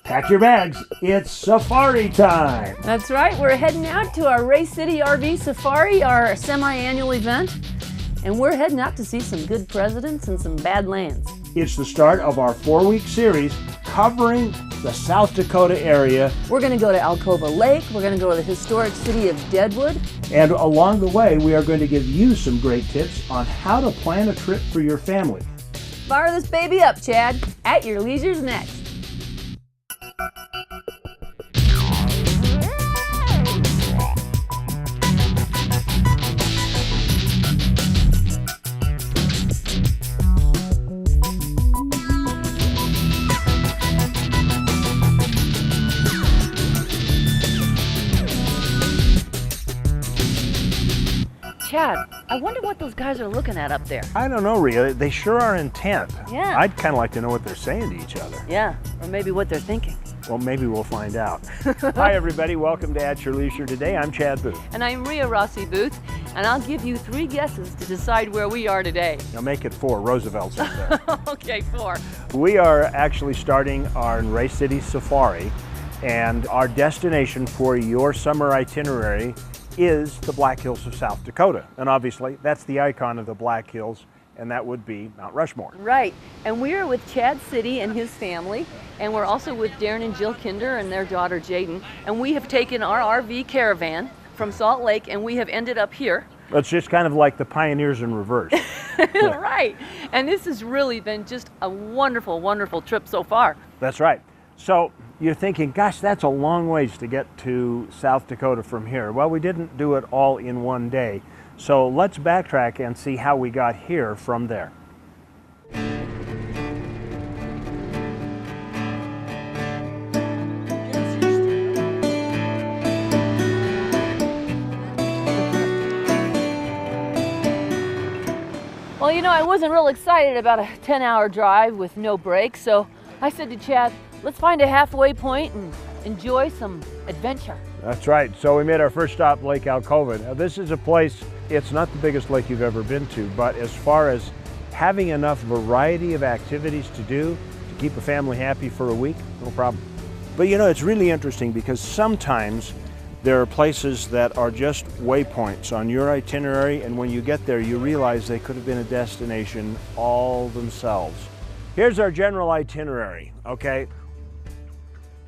Pack your bags, it's safari time. That's right, we're heading out to our Ray Citte RV Safari, our semi-annual event, and we're heading out to see some good presidents and some bad lands. It's the start of our 4-week series covering the South Dakota area. We're going to go to Alcova Lake, we're going to go to the historic city of Deadwood. And along the way, we are going to give you some great tips on how to plan a trip for your family. Fire this baby up, Chad. At your leisure's next. Chad, I wonder what those guys are looking at up there. I don't know, Rhea. They sure are intent. Yeah. I'd kind of like to know what they're saying to each other. Yeah, or maybe what they're thinking. Well, maybe we'll find out. Hi, everybody. Welcome to At Your Leisure. Today, I'm Chad Booth. And I'm Rhea Rossi Booth, and I'll give you 3 guesses to decide where we are today. Now make it 4. Roosevelt's up there. Okay, 4. We are actually starting our Ray Citte Safari, and our destination for your summer itinerary is the Black Hills of South Dakota. And obviously, that's the icon of the Black Hills, and that would be Mount Rushmore. Right, and we are with Chad Citte and his family, and we're also with Darren and Jill Kinder and their daughter Jaden, and we have taken our RV caravan from Salt Lake, and we have ended up here. It's just kind of like the pioneers in reverse. Right, and this has really been just a wonderful, wonderful trip so far. That's right. So you're thinking, gosh, that's a long ways to get to South Dakota from here. Well, we didn't do it all in one day. So let's backtrack and see how we got here from there. Well, you know, I wasn't real excited about a 10-hour drive with no breaks, so I said to Chad, let's find a halfway point and enjoy some adventure. That's right. So we made our first stop, Lake Alcova. Now, this is a place, it's not the biggest lake you've ever been to, but as far as having enough variety of activities to do to keep a family happy for a week, no problem. But you know, it's really interesting because sometimes there are places that are just waypoints on your itinerary, and when you get there, you realize they could have been a destination all themselves. Here's our general itinerary, okay?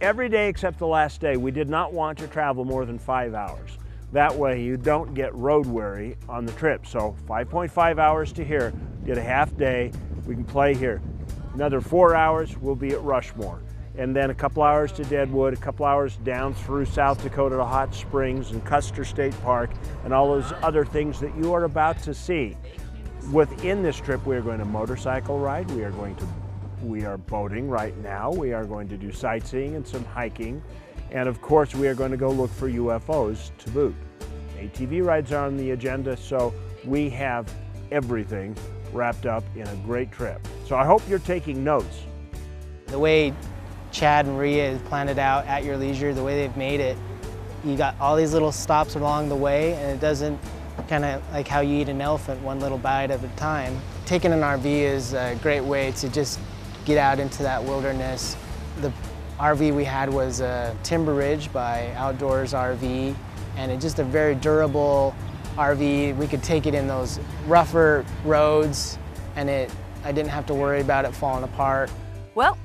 Every day except the last day, we did not want to travel more than 5 hours. That way you don't get road weary on the trip. So 5.5 hours to here, get a half day, we can play here. Another 4 hours, we'll be at Rushmore. And then a couple hours to Deadwood, a couple hours down through South Dakota to Hot Springs and Custer State Park and all those other things that you are about to see. Within this trip, we are going to motorcycle ride, we are boating right now, we are going to do sightseeing and some hiking, and of course we are going to go look for UFOs to boot. ATV rides are on the agenda, so we have everything wrapped up in a great trip. So I hope you're taking notes. The way Chad and Rhea have planned it out at your leisure, the way they've made it, you got all these little stops along the way, and it doesn't kind of like how you eat an elephant, one little bite at a time. Taking an RV is a great way to just get out into that wilderness. The RV we had was a Timber Ridge by Outdoors RV, and it's just a very durable RV. We could take it in those rougher roads, and I didn't have to worry about it falling apart. Well,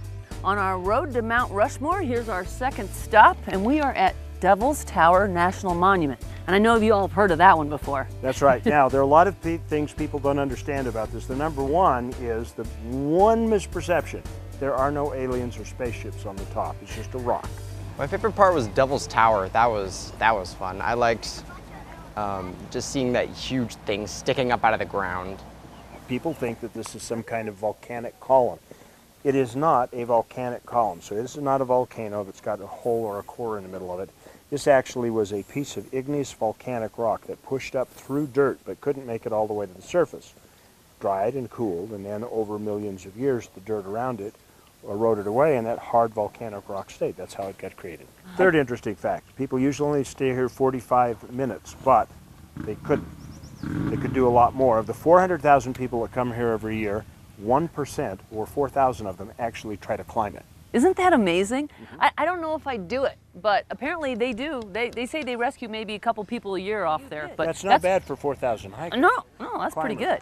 on our road to Mount Rushmore, here's our second stop, and we are at Devil's Tower National Monument. And I know you all have heard of that one before. That's right. Now, there are a lot of things people don't understand about this. The number one is the one misperception. There are no aliens or spaceships on the top. It's just a rock. My favorite part was Devil's Tower. That was fun. I liked just seeing that huge thing sticking up out of the ground. People think that this is some kind of volcanic column. It is not a volcanic column. So this is not a volcano that's got a hole or a core in the middle of it. This actually was a piece of igneous volcanic rock that pushed up through dirt but couldn't make it all the way to the surface. Dried and cooled, and then over millions of years, the dirt around it eroded away, and that hard volcanic rock stayed. That's how it got created. Third interesting fact, people usually only stay here 45 minutes, but they couldn't. They could do a lot more. Of the 400,000 people that come here every year, 1% or 4,000 of them actually try to climb it. Isn't that amazing? I don't know if I'd do it, but apparently they do. They say they rescue maybe a couple people a year off there. But That's not bad for 4,000 hikers. No, that's pretty good.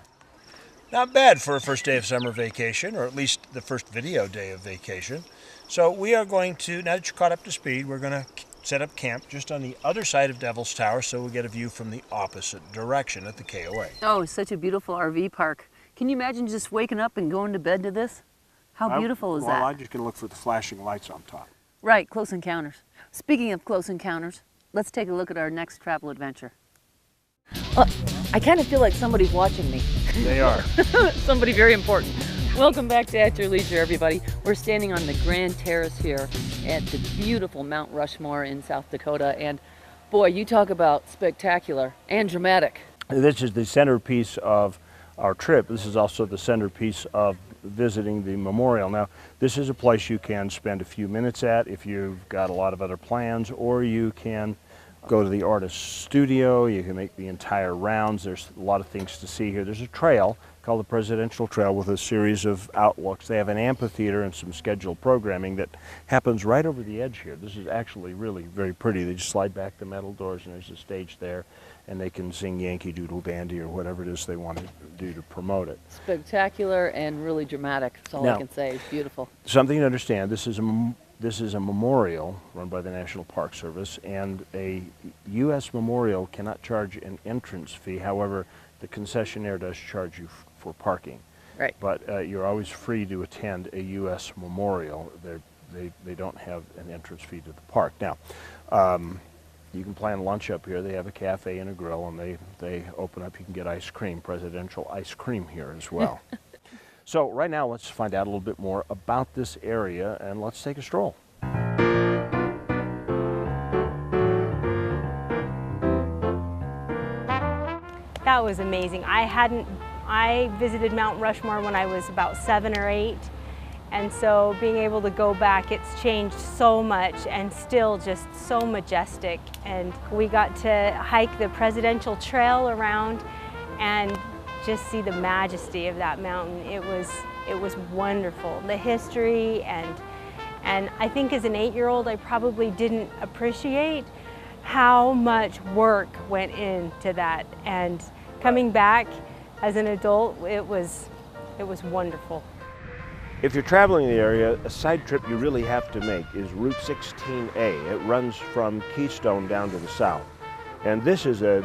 Not bad for a first day of summer vacation, or at least the first video day of vacation. So we are going to, now that you're caught up to speed, we're going to set up camp just on the other side of Devil's Tower so we'll get a view from the opposite direction at the KOA. Oh, it's such a beautiful RV park. Can you imagine just waking up and going to bed to this? How beautiful is that? Well, I'm just going to look for the flashing lights on top. Right, Close Encounters. Speaking of Close Encounters, let's take a look at our next travel adventure. I kind of feel like somebody's watching me. They are. Somebody very important. Welcome back to At Your Leisure, everybody. We're standing on the Grand Terrace here at the beautiful Mount Rushmore in South Dakota. And boy, you talk about spectacular and dramatic. This is the centerpiece of our trip. This is also the centerpiece of visiting the memorial. Now, this is a place you can spend a few minutes at if you've got a lot of other plans, or you can go to the artist's studio. You can make the entire rounds. There's a lot of things to see here. There's a trail called the Presidential Trail with a series of outlooks. They have an amphitheater and some scheduled programming that happens right over the edge here. This is actually really very pretty. They just slide back the metal doors and there's a stage there, and they can sing Yankee Doodle Dandy or whatever it is they want to do to promote it. Spectacular and really dramatic. That's all I can say. It's beautiful. Something to understand, this is a memorial run by the National Park Service, and a U.S. memorial cannot charge an entrance fee. However, the concessionaire does charge you for parking. Right. But you're always free to attend a U.S. memorial. They don't have an entrance fee to the park. Now, you can plan lunch up here. They have a cafe and a grill, and they open up. You can get ice cream, presidential ice cream here as well. So right now, let's find out a little bit more about this area, and let's take a stroll. That was amazing. I visited Mount Rushmore when I was about 7 or 8, and so being able to go back, it's changed so much and still just so majestic. And we got to hike the Presidential Trail around and just see the majesty of that mountain. It was wonderful. The history, and I think as an 8-year-old, I probably didn't appreciate how much work went into that. And coming back as an adult, it was wonderful. If you're traveling in the area, a side trip you really have to make is Route 16A. It runs from Keystone down to the south. And this is a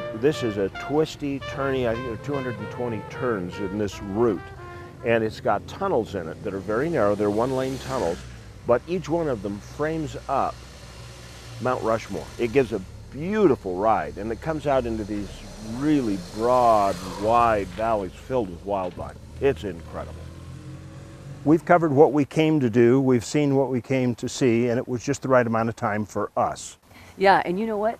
twisty, turny, I think there are 220 turns in this route. And it's got tunnels in it that are very narrow. They're one-lane tunnels, but each one of them frames up Mount Rushmore. It gives a beautiful ride, and it comes out into these really broad, wide valleys filled with wildlife. It's incredible. We've covered what we came to do. We've seen what we came to see, and it was just the right amount of time for us. Yeah, and you know what?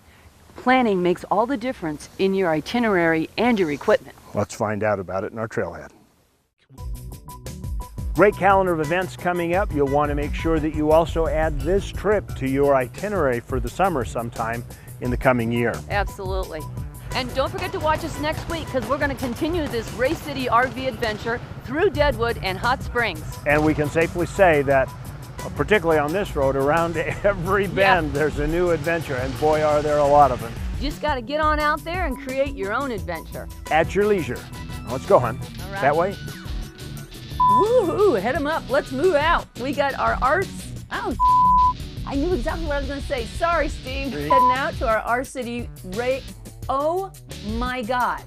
Planning makes all the difference in your itinerary and your equipment. Let's find out about it in our trailhead. Great calendar of events coming up. You'll want to make sure that you also add this trip to your itinerary for the summer sometime in the coming year. Absolutely. And don't forget to watch us next week, because we're going to continue this Ray Citte RV adventure through Deadwood and Hot Springs. And we can safely say that, particularly on this road, around every bend, there's a new adventure, and boy, are there a lot of them. You just got to get on out there and create your own adventure. At your leisure. Let's go, hon. All right. That way? Woohoo! Head them up. Let's move out. We got our I knew exactly what I was going to say. Sorry, Steve. Heading out to our R-City Ray. Oh my God.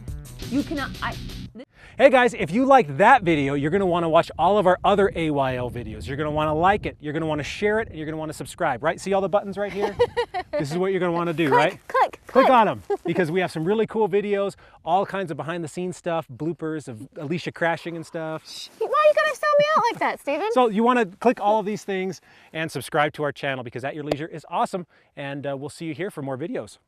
You cannot. Hey guys, if you liked that video, you're going to want to watch all of our other AYL videos. You're going to want to like it, you're going to want to share it, and you're going to want to subscribe, right? See all the buttons right here? This is what you're going to want to do, right? Click on them, because we have some really cool videos, all kinds of behind the scenes stuff, bloopers of Alicia crashing and stuff. Why are you going to sell me out like that, Steven? So you want to click all of these things and subscribe to our channel, because At Your Leisure is awesome, and we'll see you here for more videos.